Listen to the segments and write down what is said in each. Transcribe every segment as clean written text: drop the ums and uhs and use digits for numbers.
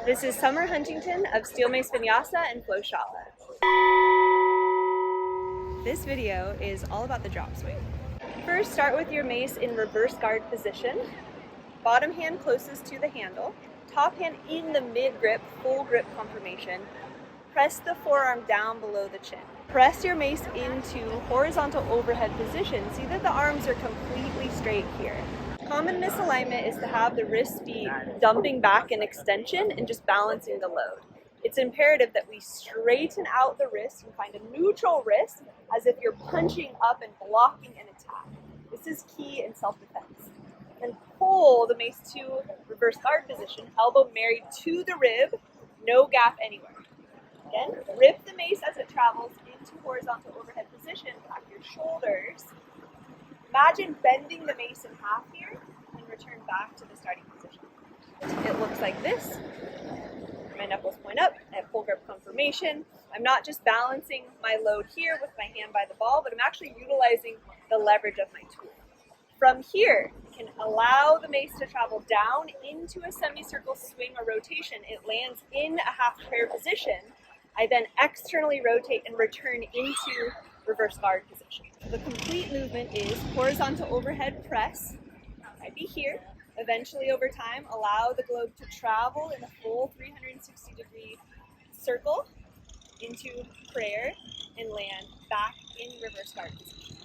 This is Summer Huntington of Steel Mace Vinyasa and FlowShala. This video is all about the drop swing. First, start with your mace in reverse guard position. Bottom hand closest to the handle. Top hand in the mid grip, full grip conformation. Press the forearm down below the chin. Press your mace into horizontal overhead position. See that the arms are completely straight here. Common misalignment is to have the wrists be dumping back in extension and just balancing the load. It's imperative that we straighten out the wrist and find a neutral wrist as if you're punching up and blocking an attack. This is key in self-defense. And pull the mace to reverse guard position, elbow married to the rib, no gap anywhere. Again, rip the mace as it travels into horizontal overhead position, back your shoulders. Imagine bending the mace in half here and return back to the starting position. It looks like this. My knuckles point up, I have full grip conformation. I'm not just balancing my load here with my hand by the ball, but I'm actually utilizing the leverage of my tool. From here, you can allow the mace to travel down into a semicircle swing or rotation. It lands in a half prayer position. I then externally rotate and return into reverse guard position. The complete movement is horizontal overhead press. I'd be here. Eventually, over time, allow the globe to travel in a full 360-degree circle into prayer and land back in reverse guard position.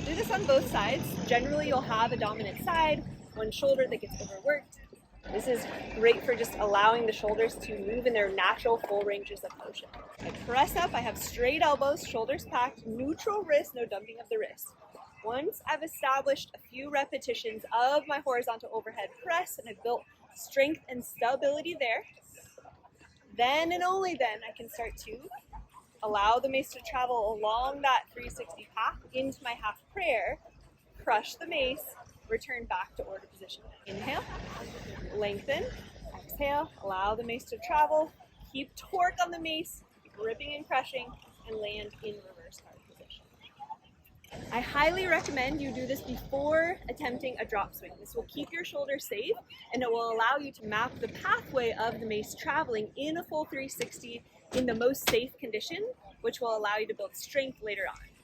Do this on both sides. Generally, you'll have a dominant side, one shoulder that gets overworked. This is great for just allowing the shoulders to move in their natural full ranges of motion. I press up, I have straight elbows, shoulders packed, neutral wrist, no dumping of the wrist. Once I've established a few repetitions of my horizontal overhead press and I've built strength and stability there, then and only then I can start to allow the mace to travel along that 360 path into my half prayer, crush the mace, return back to order position. Inhale, lengthen, exhale, allow the mace to travel, keep torque on the mace, keep gripping and crushing, and land in reverse guard position. I highly recommend you do this before attempting a drop swing. This will keep your shoulders safe and it will allow you to map the pathway of the mace traveling in a full 360 in the most safe condition, which will allow you to build strength later on.